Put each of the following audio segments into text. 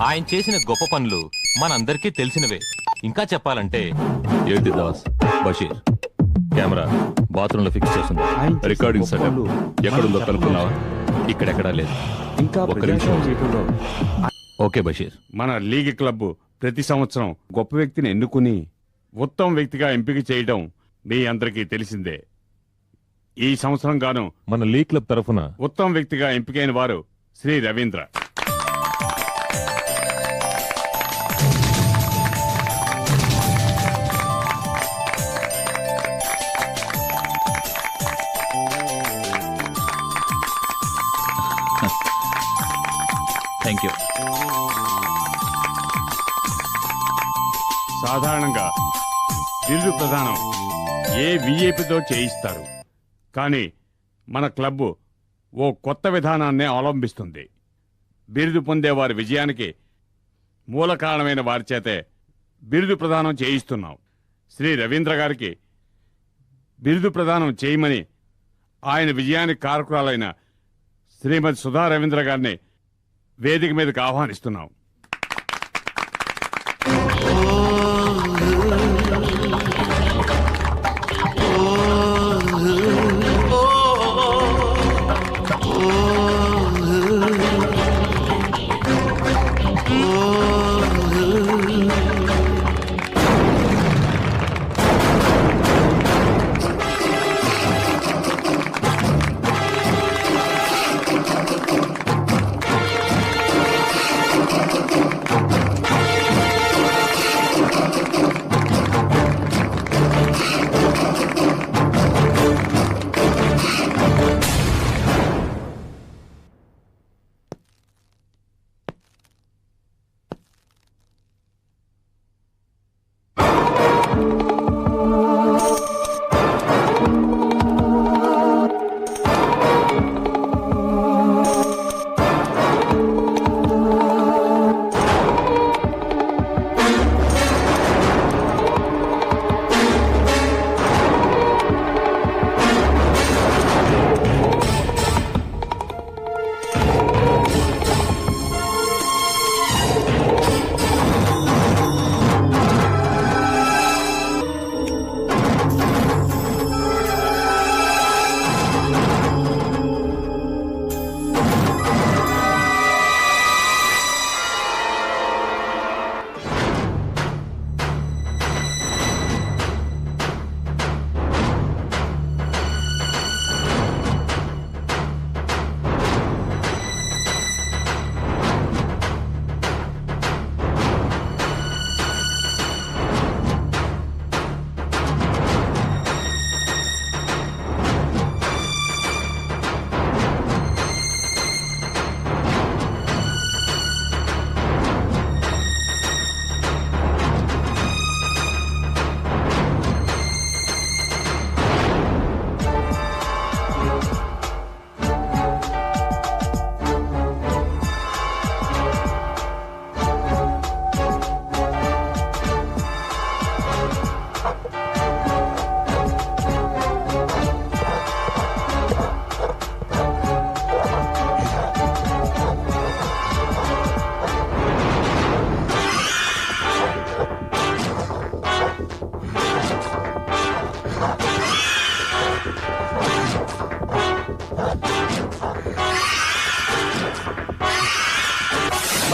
ఆయన చేసిన గొప్ప పనులు మనందరికీ తెలిసినవే. ఇంకా చెప్పాలంటే ఏంటి దాస్? బషీర్ కెమెరా బాత్రూంలో ఫిక్స్ చేసింది. రికార్డింగ్ సెటప్ ఎక్కడుందో కనుక్కున్నావా? ఇక్కడెక్కడా లేదు. ఇంకా ఒక్క నిమిషం. ఓకే బషీర్, మన లీగ్ క్లబ్ ప్రతి సంవత్సరం గొప్ప వ్యక్తిని ఎన్నుకుని ఉత్తమ వ్యక్తిగా ఎంపిక చేయడం మీ అందరికీ తెలిసిందే. ఈ సంవత్సరం గాను మన లీగ్ క్లబ్ తరఫున ఉత్తమ వ్యక్తిగా ఎంపికైన వారు శ్రీ రవీంద్ర. Thank you. సాధారణంగా బిరుదు ప్రదానం ఏ విఐపితో చేయిస్తారు, కానీ మన క్లబ్ ఓ కొత్త విధానాన్నే అవలంబిస్తుంది. బిరుదు పొందే వారి విజయానికి మూల కారణమైన వారి చేతే బిరుదు ప్రదానం చేయిస్తున్నాం. శ్రీ రవీంద్ర గారికి బిరుదు ప్రదానం చేయమని ఆయన విజయానికి కారకురాలైన శ్రీమతి సుధా రవీంద్ర గారిని వేదిక మీదకి ఆహ్వానిస్తున్నాం.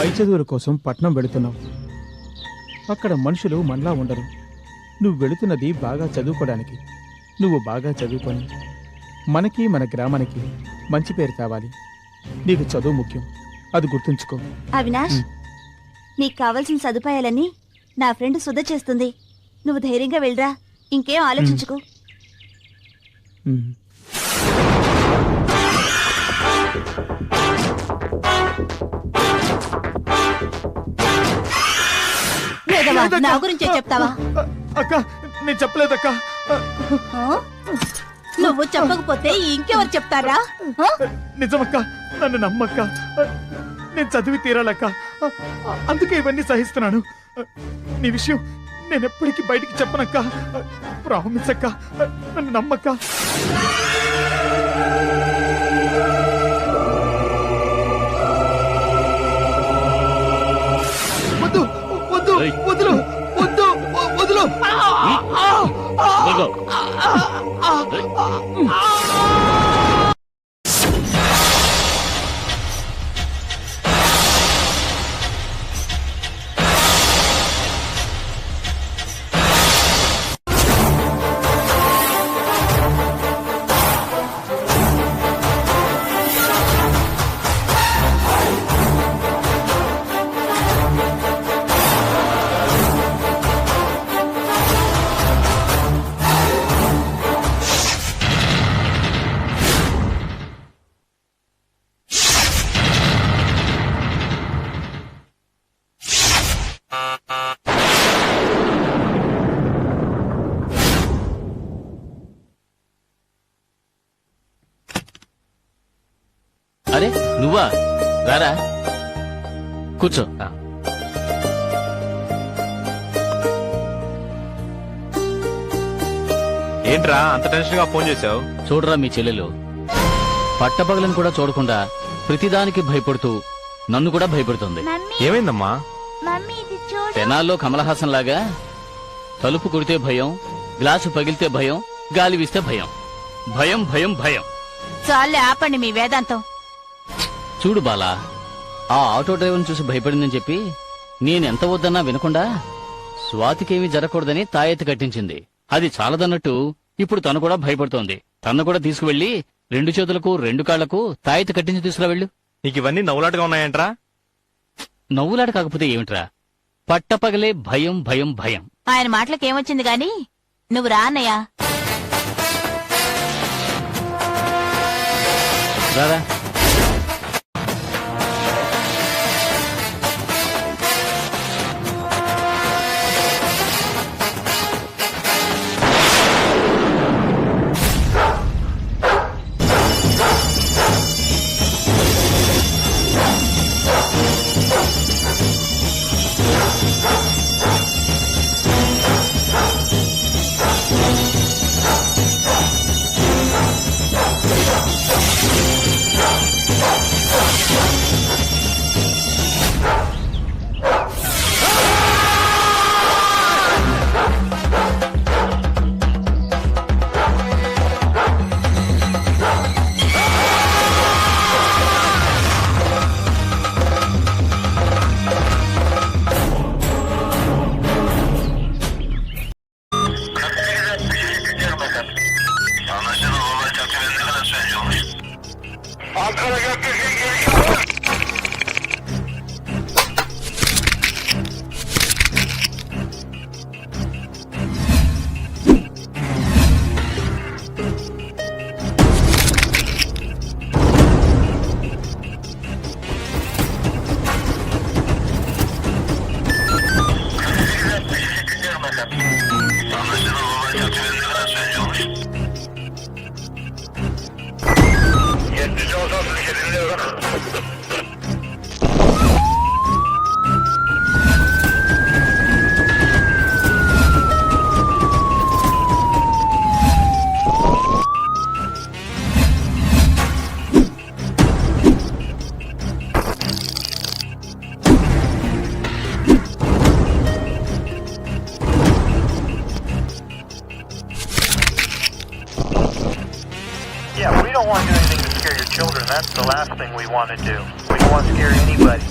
పై చదువుల కోసం పట్నం వెళుతున్నావు. అక్కడ మనుషులు మనలా ఉండరు. నువ్వు వెళుతున్నది బాగా చదువుకోవడానికి. నువ్వు బాగా చదువుకొని మనకి మన గ్రామానికి మంచి పేరు కావాలి. నీకు చదువు ముఖ్యం, అది గుర్తుంచుకో. అవినాష్, నీకు కావలసిన సదుపాయాలన్నీ నా ఫ్రెండ్ సుధ చేస్తుంది. నువ్వు ధైర్యంగా వెళ్ళరా, ఇంకేం ఆలోచించుకో. ఉమ్. లేదమ్మా, నా గురించే చెప్తావా? అక్క నేను చెప్పలేదక్క. ఆ? నువ్వు చెప్పకపోతే ఇంకెవరు చెప్తారా? ఆ? నిజమక్క, నన్ను నమ్మక్క. నేను చదివి తీరాలక్క, అందుకే ఇవన్నీ సహిస్తున్నాను. నీ విషయం నేను ఎప్పటికీ బయటికి చెప్పనక్క. ప్రామిస్ అక్క, నన్ను నమ్మక్క. వద్దు వద్దు ఏయ్. వదులు వద్దు వదులు. ఇదిగో. అరే నువ్వా? రారా, కూర్చో. ఏంట్రా అంత టెన్షన్ గా ఫోన్ చేశావు? చూడరా, మీ చెల్లెలు పట్టపగలను కూడా చూడకుండా ప్రతిదానికి భయపడుతూ నన్ను కూడా భయపడుతుంది. ఏమైందమ్మా? పెనాల్లో కమల్ హాసన్ లాగా తలుపు కొడితే భయం, గ్లాసు పగిలితే భయం, గాలి వీస్తే భయం, భయం భయం భయం. చాలే ఆపండి మీ వేదాంతం. చూడు బాలా, ఆ ఆటో డ్రైవర్ని చూసి భయపడిందని చెప్పి నేనెంత వద్దన్నా వినకుండా స్వాతికేమీ జరగకూడదని తాయెత్తి కట్టించింది. అది చాలదన్నట్టు ఇప్పుడు తను కూడా భయపడుతోంది. తను కూడా తీసుకువెళ్లి 2 చేతులకు 2 కాళ్లకు తాయెత్తి కట్టించి తీసుకురా వెళ్ళు. నీకు ఇవన్నీ నవ్వులాటగా ఉన్నాయంట్రా? నవ్వులాట కాకపోతే ఏమిట్రా, పట్టపగలే భయం భయం భయం. ఆయన మాటలకేమొచ్చింది గాని నువ్వు రా అన్నయ్యా. రారా. Yeah, we don't want to do anything to scare your children. That's the last thing we want to do. We don't want to scare anybody.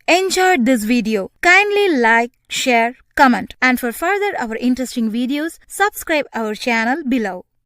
enjoyed this video, kindly like, share, comment, and for further our interesting videos, subscribe our channel below.